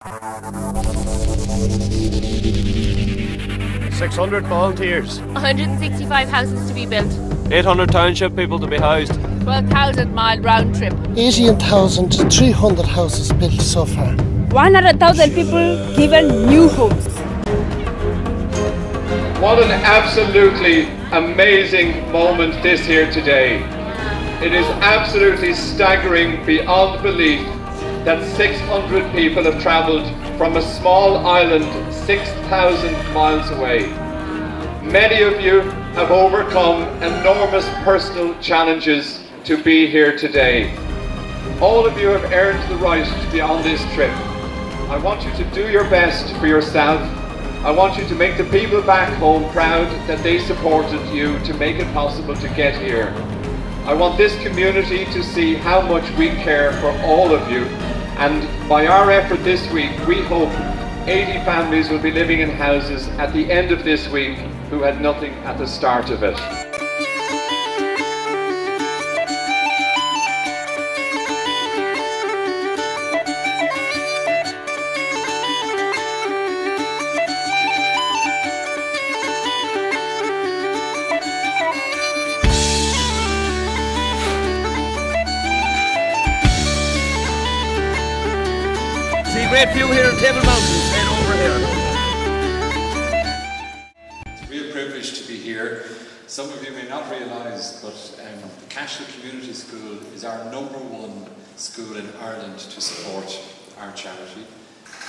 600 volunteers. 165 houses to be built. 800 township people to be housed. 12,000 mile round trip. 18,300 houses built so far. 100,000 people given new homes. What an absolutely amazing moment this here today. It is absolutely staggering beyond belief that 600 people have travelled from a small island 6,000 miles away. Many of you have overcome enormous personal challenges to be here today. All of you have earned the right to be on this trip. I want you to do your best for yourself. I want you to make the people back home proud that they supported you to make it possible to get here. I want this community to see how much we care for all of you, and by our effort this week, we hope 80 families will be living in houses at the end of this week who had nothing at the start of it. See a great view here in Table Mountain, straight over here. It's a real privilege to be here. Some of you may not realise, but the Cashel Community School is our #1 school in Ireland to support our charity.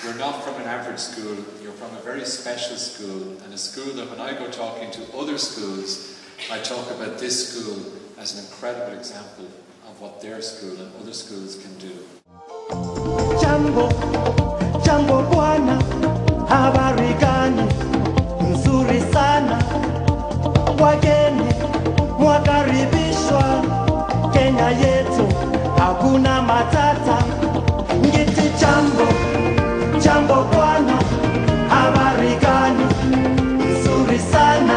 You're not from an average school, you're from a very special school, and a school that when I go talking to other schools, I talk about this school as an incredible example of what their school and other schools can do. Jambo, jambo bwana, habari gani? Nzuri sana. Wageni mwakaribishwa Kenya yetu, hakuna matata. Ngiti jambo, jambo bwana, habari gani? Nzuri sana.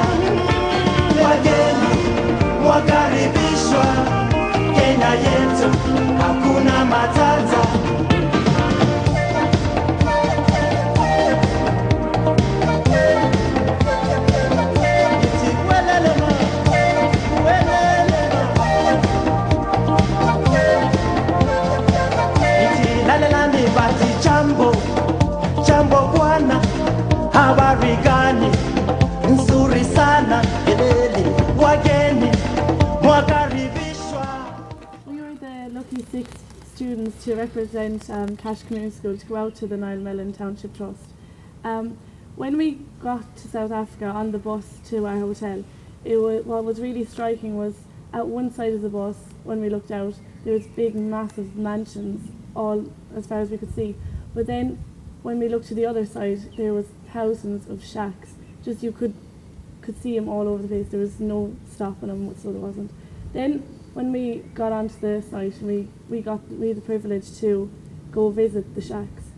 Wageni mwakaribishwa Kenya yetu, hakuna matata. Jambo bwana, habari gani? Nzuri sana. Wageni mwakaribishwa. We were the lucky 6 students to represent Cashel Community School to go out to the Niallmelon Township Trust. When we got to South Africa on the bus to our hotel, what was really striking was at one side of the bus, when we looked out, there was big massive mansions all as far as we could see. But then when we looked to the other side, there was thousands of shacks. Just you could see them all over the place. There was no stopping them, so there wasn't. Then when we got onto the site, we had the privilege to go visit the shacks.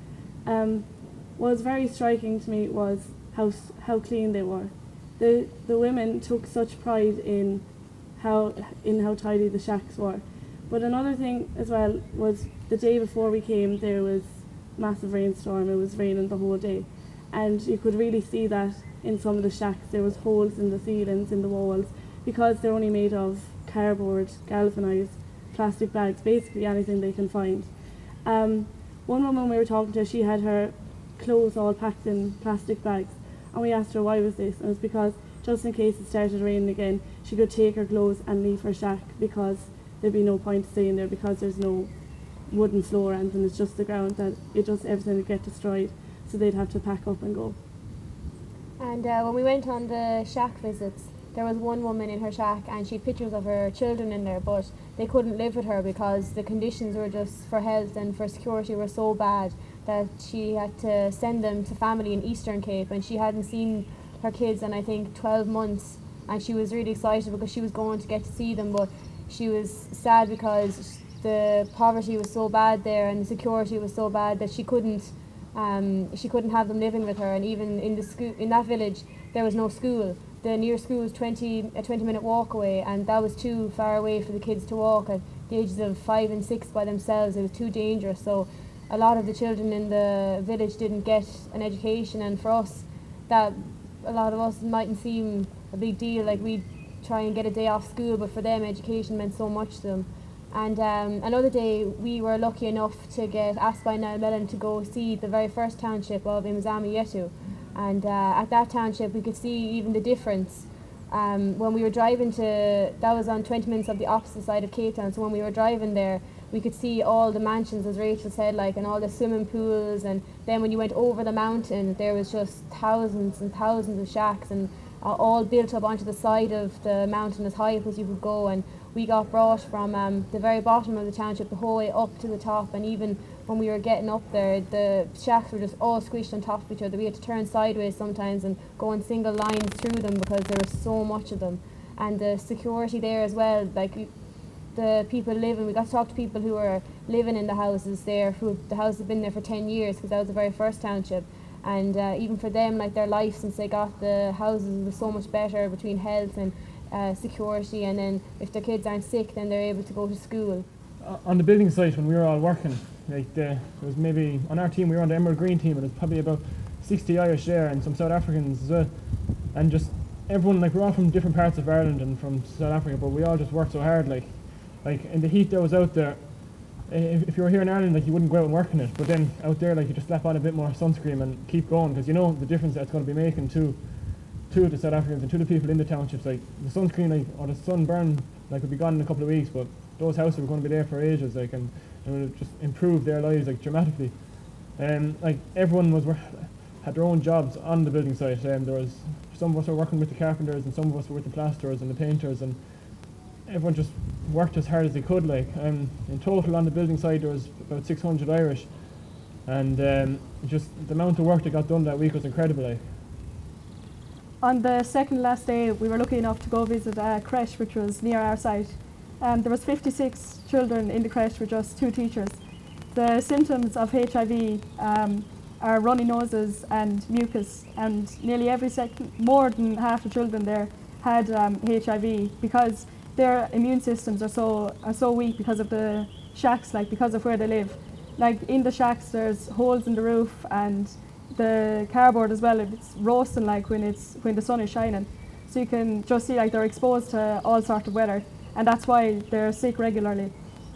What was very striking to me was how clean they were. The women took such pride in how tidy the shacks were. But another thing as well was the day before we came, there was massive rainstorm. It was raining the whole day, and you could really see that in some of the shacks. There was holes in the ceilings, in the walls, because they're only made of cardboard, galvanised plastic bags, basically anything they can find. One woman we were talking to, she had her clothes all packed in plastic bags, and we asked her why was this, and it was because just in case it started raining again, she could take her clothes and leave her shack, because there'd be no point staying there, because there's no wooden floor or anything. It's just the ground that everything would get destroyed, so they'd have to pack up and go. And when we went on the shack visits, there was one woman in her shack and she had pictures of her children in there, but they couldn't live with her because the conditions were just for health and for security were so bad that she had to send them to family in Eastern Cape, and she hadn't seen her kids in I think 12 months, and she was really excited because she was going to get to see them, but she was sad because the poverty was so bad there and the security was so bad that she couldn't have them living with her. And even in the school, in that village, there was no school. The nearest school was a 20-minute walk away, and that was too far away for the kids to walk at the ages of 5 and 6 by themselves. It was too dangerous. So a lot of the children in the village didn't get an education, and for us, that a lot of us mightn't seem a big deal, like we'd try and get a day off school, but for them education meant so much to them. And another day we were lucky enough to get asked by Niall Mellon to go see the very first township of Imazama Yetu, and at that township we could see even the difference. When we were driving to, that was on 20 minutes of the opposite side of Cape Town, so when we were driving there we could see all the mansions, as Rachel said, like, and all the swimming pools, and then when you went over the mountain there was just thousands and thousands of shacks, and all built up onto the side of the mountain as high up as you could go. And we got brought from the very bottom of the township the whole way up to the top, and even when we were getting up there the shacks were just all squished on top of each other. We had to turn sideways sometimes and go in single lines through them because there was so much of them. And the security there as well, like the people living, we got to talk to people who were living in the houses there, who the house had been there for 10 years because that was the very first township. And even for them, like, their life since they got the houses was so much better between health and security, and then if their kids aren't sick then they're able to go to school. On the building site when we were all working, like there was maybe, on our team we were on the Emerald Green team, and there was probably about 60 Irish there and some South Africans as well, and just everyone, like, we're all from different parts of Ireland and from South Africa, but we all just worked so hard, like in the heat that was out there. If you were here in Ireland, like, you wouldn't go out and work in it, but then out there, like, you just slap on a bit more sunscreen and keep going, because you know the difference that's going to be making to the South Africans and to the people in the townships. Like, the sunscreen, like, or the sunburn, like, would be gone in a couple of weeks, but those houses were going to be there for ages, like, and it would just improve their lives, like, dramatically. Like, everyone had their own jobs on the building site. There was some of us were working with the carpenters, and some of us were with the plasterers and the painters, and everyone just worked as hard as they could, like. In total on the building site there was about 600 Irish, and just the amount of work that got done that week was incredible, like. On the second last day we were lucky enough to go visit a creche which was near our site. There was 56 children in the creche with just 2 teachers. The symptoms of HIV are runny noses and mucus, and nearly every second, more than half the children there had HIV, because their immune systems are so weak because of the shacks, like, because of where they live. Like, in the shacks there's holes in the roof, and the cardboard as well, it's roasting, like, when the sun is shining, so you can just see, like, they're exposed to all sorts of weather, and that's why they're sick regularly.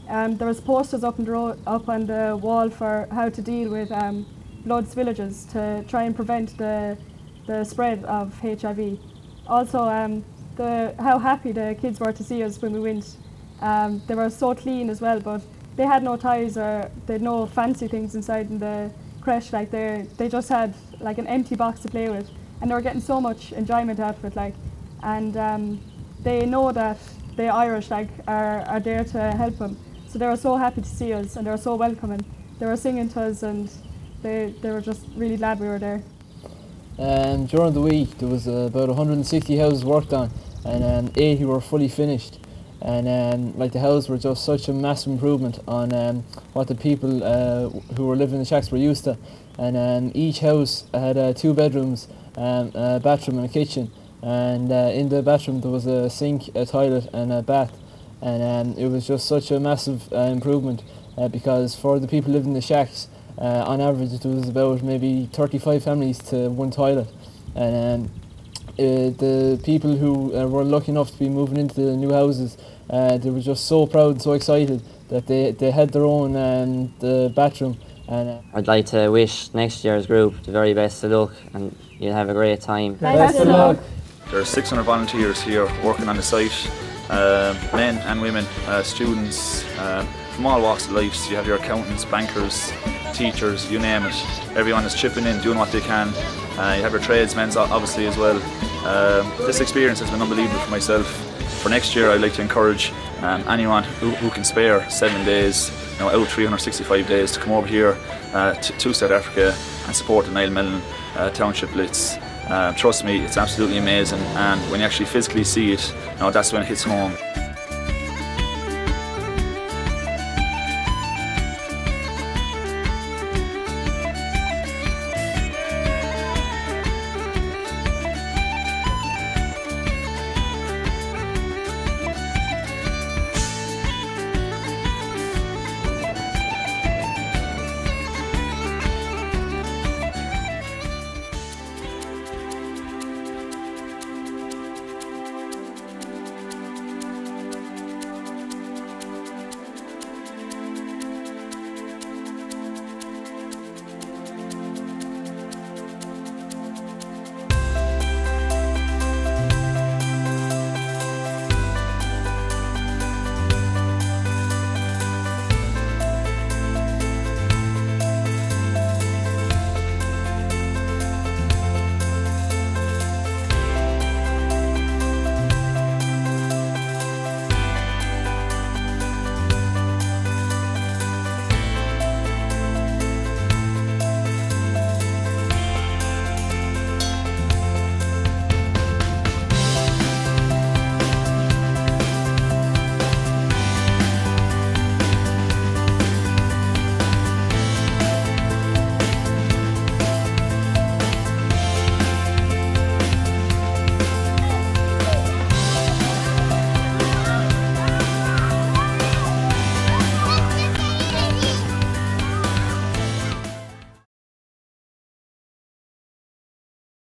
There was posters up on the wall for how to deal with blood spillages to try and prevent the spread of HIV. Also, how happy the kids were to see us when we went. They were so clean as well, but they had no ties or they had no fancy things inside in the creche. Like, they just had, like, an empty box to play with, and they were getting so much enjoyment out of it, like. And they know that the Irish, like, are there to help them, so they were so happy to see us, and they were so welcoming. They were singing to us, and they were just really glad we were there. During the week there was about 160 houses worked on, and 80 were fully finished, and like, the houses were just such a massive improvement on what the people who were living in the shacks were used to. And each house had 2 bedrooms, a bathroom and a kitchen, and in the bathroom there was a sink, a toilet and a bath, and it was just such a massive improvement, because for the people living in the shacks, on average it was about maybe 35 families to 1 toilet, and the people who were lucky enough to be moving into the new houses, they were just so proud and so excited that they had their own the bathroom. And I'd like to wish next year's group the very best of luck, and you'll have a great time. Best of luck. There are 600 volunteers here working on the site, men and women, students from all walks of life. So you have your accountants, bankers, teachers, you name it. Everyone is chipping in, doing what they can. You have your tradesmen obviously as well. This experience has been unbelievable for myself. For next year I'd like to encourage anyone who can spare 7 days, out 365 days, to come over here to South Africa and support the Niall Mellon Township Blitz. Trust me, it's absolutely amazing, and when you actually physically see it, that's when it hits home.